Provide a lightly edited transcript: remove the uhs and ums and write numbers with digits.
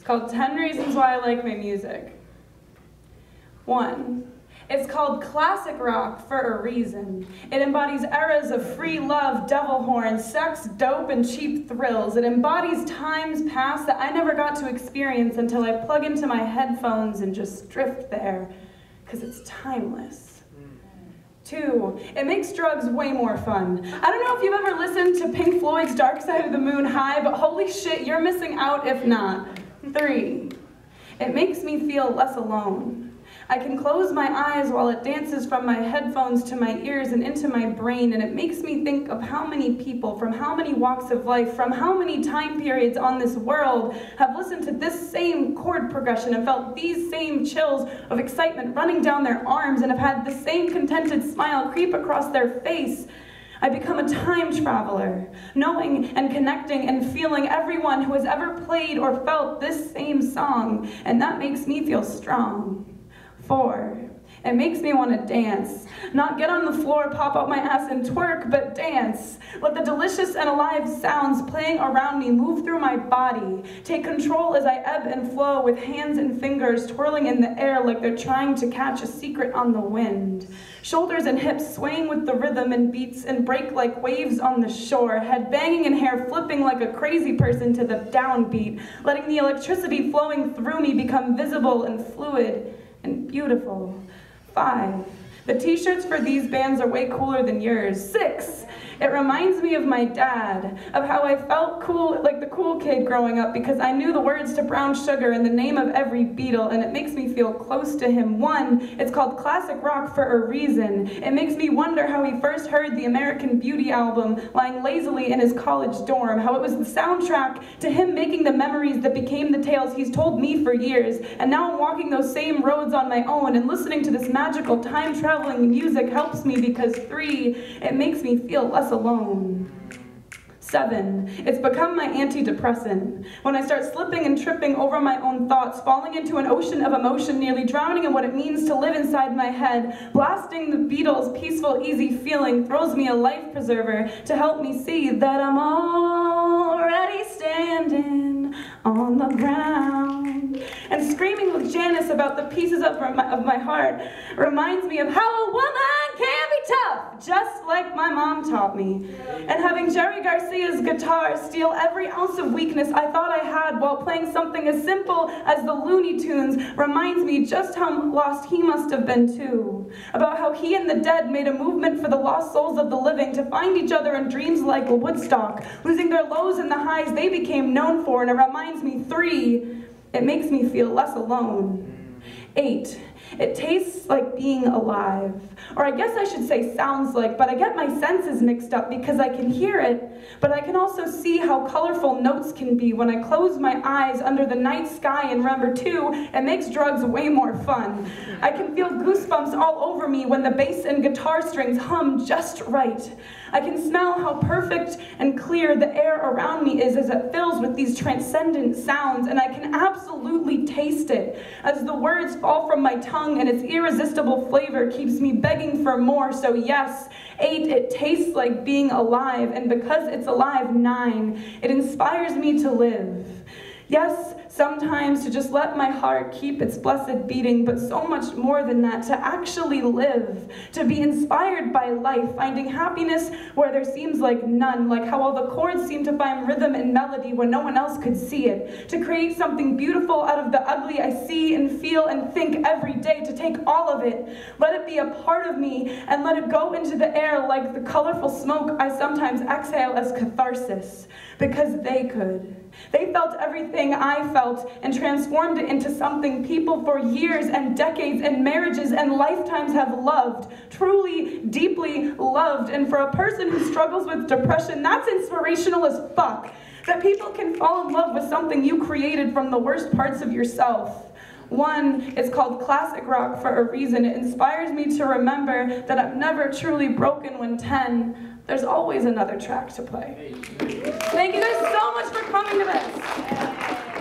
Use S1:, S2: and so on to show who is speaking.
S1: called 10 Reasons Why I Like My Music. 1. It's called classic rock for a reason. It embodies eras of free love, devil horns, sex, dope, and cheap thrills. It embodies times past that I never got to experience until I plug into my headphones and just drift there, because it's timeless. 2, it makes drugs way more fun. I don't know if you've ever listened to Pink Floyd's Dark Side of the Moon High, but holy shit, you're missing out if not. 3, it makes me feel less alone. I can close my eyes while it dances from my headphones to my ears and into my brain, and it makes me think of how many people from how many walks of life, from how many time periods on this world have listened to this same chord progression and felt these same chills of excitement running down their arms and have had the same contented smile creep across their face. I become a time traveler, knowing and connecting and feeling everyone who has ever played or felt this same song, and that makes me feel strong. 4, it makes me want to dance. Not get on the floor, pop out my ass and twerk, but dance. Let the delicious and alive sounds playing around me move through my body. Take control as I ebb and flow with hands and fingers twirling in the air like they're trying to catch a secret on the wind. Shoulders and hips swaying with the rhythm and beats and break like waves on the shore. Head banging and hair flipping like a crazy person to the downbeat. Letting the electricity flowing through me become visible and fluid and beautiful. 5, the t-shirts for these bands are way cooler than yours. 6, it reminds me of my dad, of how I felt cool, like the cool kid growing up because I knew the words to Brown Sugar and the name of every Beatle, and it makes me feel close to him. 1, it's called classic rock for a reason. It makes me wonder how he first heard the American Beauty album lying lazily in his college dorm, how it was the soundtrack to him making the memories that became the tales he's told me for years, and now I'm walking those same roads on my own, and listening to this magical time-traveling music helps me because 3, it makes me feel less alone. 7, it's become my antidepressant. When I start slipping and tripping over my own thoughts, falling into an ocean of emotion, nearly drowning in what it means to live inside my head, blasting the Beatles' peaceful, easy feeling throws me a life preserver to help me see that I'm already standing on the ground. And screaming with Janice about the pieces of my heart reminds me of how a woman can be tough, just like my mom taught me. And having Jerry Garcia's guitar steal every ounce of weakness I thought I had while playing something as simple as the Looney Tunes reminds me just how lost he must have been too. About how he and the dead made a movement for the lost souls of the living to find each other in dreams like Woodstock, losing their lows and the highs they became known for. And it reminds me, 3, it makes me feel less alone. 8, it tastes like being alive. Or I guess I should say sounds like, but I get my senses mixed up because I can hear it, but I can also see how colorful notes can be when I close my eyes under the night sky. And remember 2, it makes drugs way more fun. I can feel goosebumps all over me when the bass and guitar strings hum just right. I can smell how perfect and clear the air around me is as it fills with these transcendent sounds, and I can absolutely taste it as the words fall from my tongue and its irresistible flavor keeps me begging for more. So yes, 8, it tastes like being alive, and because it's alive, 9, it inspires me to live. Yes, sometimes to just let my heart keep its blessed beating, but so much more than that, to actually live, to be inspired by life, finding happiness where there seems like none, like how all the chords seem to find rhythm and melody when no one else could see it, to create something beautiful out of the ugly I see and feel and think every day, to take all of it, let it be a part of me, and let it go into the air like the colorful smoke I sometimes exhale as catharsis, because they could. They felt everything I felt and transformed it into something people for years and decades and marriages and lifetimes have loved, truly, deeply loved. And for a person who struggles with depression, that's inspirational as fuck. That people can fall in love with something you created from the worst parts of yourself. 1, it's called classic rock for a reason. It inspires me to remember that I'm never truly broken when 10, there's always another track to play. Thank you guys so much for coming to this.